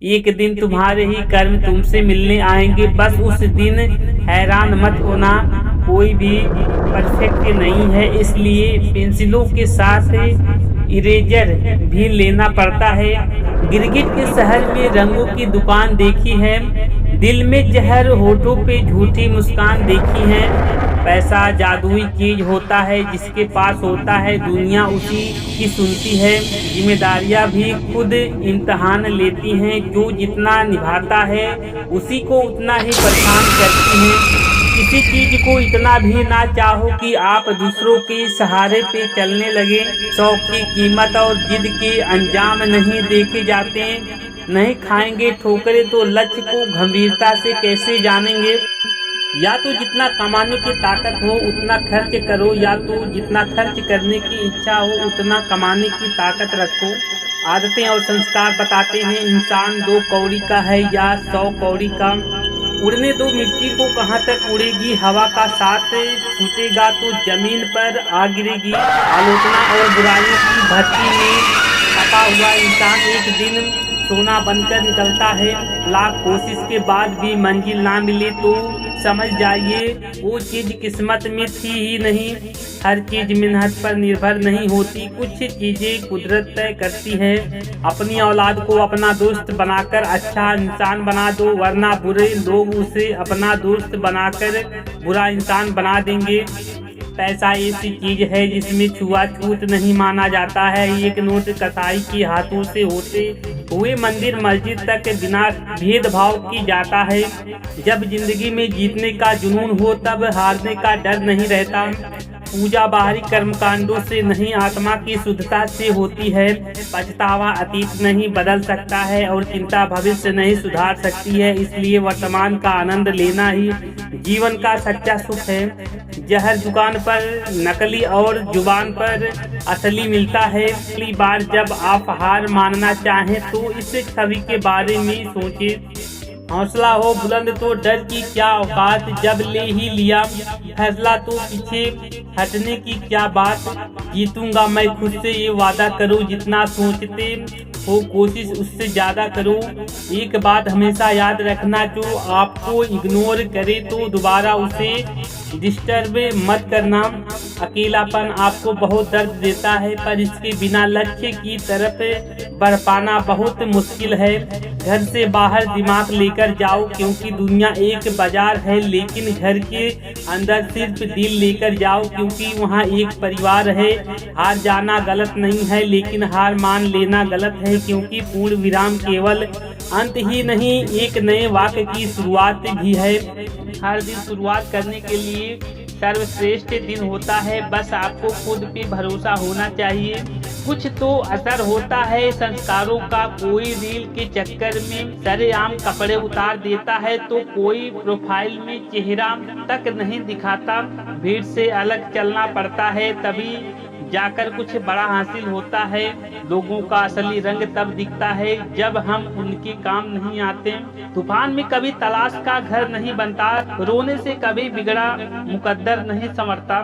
एक दिन तुम्हारे ही कर्म तुमसे मिलने आएंगे। बस उस दिन हैरान मत होना, कोई भी परफेक्ट नहीं है, इसलिए पेंसिलों के साथ इरेजर भी लेना पड़ता है। गिरगिट के शहर में रंगों की दुकान देखी है, दिल में जहर होठों पे झूठी मुस्कान देखी है। पैसा जादुई चीज होता है, जिसके पास होता है दुनिया उसी की सुनती है। जिम्मेदारियां भी खुद इम्तहान लेती हैं, जो जितना निभाता है उसी को उतना ही परेशान करती हैं। किसी चीज को इतना भी ना चाहो कि आप दूसरों के सहारे पे चलने लगे। शौक की कीमत और जिद के अंजाम नहीं देखे जाते। नहीं खाएंगे ठोकरे तो लक्ष्य को गंभीरता से कैसे जानेंगे। या तो जितना कमाने की ताकत हो उतना खर्च करो, या तो जितना खर्च करने की इच्छा हो उतना कमाने की ताकत रखो। आदतें और संस्कार बताते हैं इंसान 2 कौड़ी का है या 100 कौड़ी का। उड़ने दो मिट्टी को, कहाँ तक उड़ेगी। हवा का साथ छूटेगा तो जमीन पर आ गिरेगी। आलोचना और बुराइयों की भट्टी में छपा हुआ इंसान एक दिन सोना बनकर निकलता है। लाख कोशिश के बाद भी मंजिल ना मिले तो समझ जाइए वो चीज किस्मत में थी ही नहीं। हर चीज मेहनत पर निर्भर नहीं होती, कुछ चीजें कुदरत तय करती है। अपनी औलाद को अपना दोस्त बनाकर अच्छा इंसान बना दो, वरना बुरे लोग उसे अपना दोस्त बनाकर बुरा इंसान बना देंगे। पैसा ऐसी चीज है जिसमें छुआछूत नहीं माना जाता है। एक नोट कसाई के हाथों से होते हुए मंदिर मस्जिद तक बिना भेदभाव की जाता है। जब जिंदगी में जीतने का जुनून हो तब हारने का डर नहीं रहता। पूजा बाहरी कर्मकांडों से नहीं, आत्मा की शुद्धता से होती है। पछतावा अतीत नहीं बदल सकता है और चिंता भविष्य नहीं सुधार सकती है। इसलिए वर्तमान का आनंद लेना ही जीवन का सच्चा सुख है। जहर दुकान पर नकली और जुबान पर असली मिलता है। अगली बार जब आप हार मानना चाहें तो इस छवि के बारे में सोचें। हौसला हो बुलंद तो डर की क्या औकात, जब ले ही लिया फैसला तो पीछे हटने की क्या बात। जीतूंगा मैं खुद से ये वादा करो, जितना सोचते हो कोशिश उससे ज्यादा करो। एक बात हमेशा याद रखना, जो आपको इग्नोर करे तो दोबारा उसे डिस्टर्ब मत करना। अकेलापन आपको बहुत दर्द देता है, पर इसके बिना लक्ष्य की तरफ बढ़ पाना बहुत मुश्किल है। घर से बाहर दिमाग लेकर जाओ, क्योंकि दुनिया एक बाजार है, लेकिन घर के अंदर सिर्फ दिल लेकर जाओ, क्योंकि वहाँ एक परिवार है। हार जाना गलत नहीं है, लेकिन हार मान लेना गलत है, क्योंकि पूर्ण विराम केवल अंत ही नहीं, एक नए वाक्य की शुरुआत भी है। हर दिन शुरुआत करने के लिए सर्वश्रेष्ठ दिन होता है, बस आपको खुद पे भरोसा होना चाहिए। कुछ तो असर होता है संस्कारों का, कोई रील के चक्कर में सरेआम कपड़े उतार देता है तो कोई प्रोफाइल में चेहरा तक नहीं दिखाता। भीड़ से अलग चलना पड़ता है, तभी जाकर कुछ बड़ा हासिल होता है। लोगों का असली रंग तब दिखता है जब हम उनके काम नहीं आते। तूफान में कभी तलाश का घर नहीं बनता, रोने से कभी बिगड़ा मुकद्दर नहीं संवरता।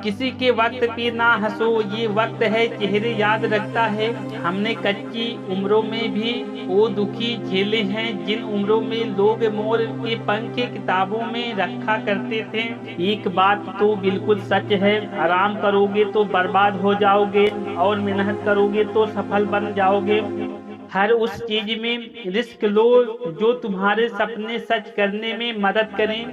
किसी के वक्त पे ना हंसो, ये वक्त है चेहरे याद रखता है। हमने कच्ची उम्रों में भी वो दुखी झेले हैं, जिन उम्रों में लोग मोर के पंख किताबों में रखा करते थे। एक बात तो बिल्कुल सच है, आराम करोगे तो बर्बाद हो जाओगे और मेहनत करोगे तो सफल बन जाओगे। हर उस चीज में रिस्क लो जो तुम्हारे सपने सच करने में मदद करें।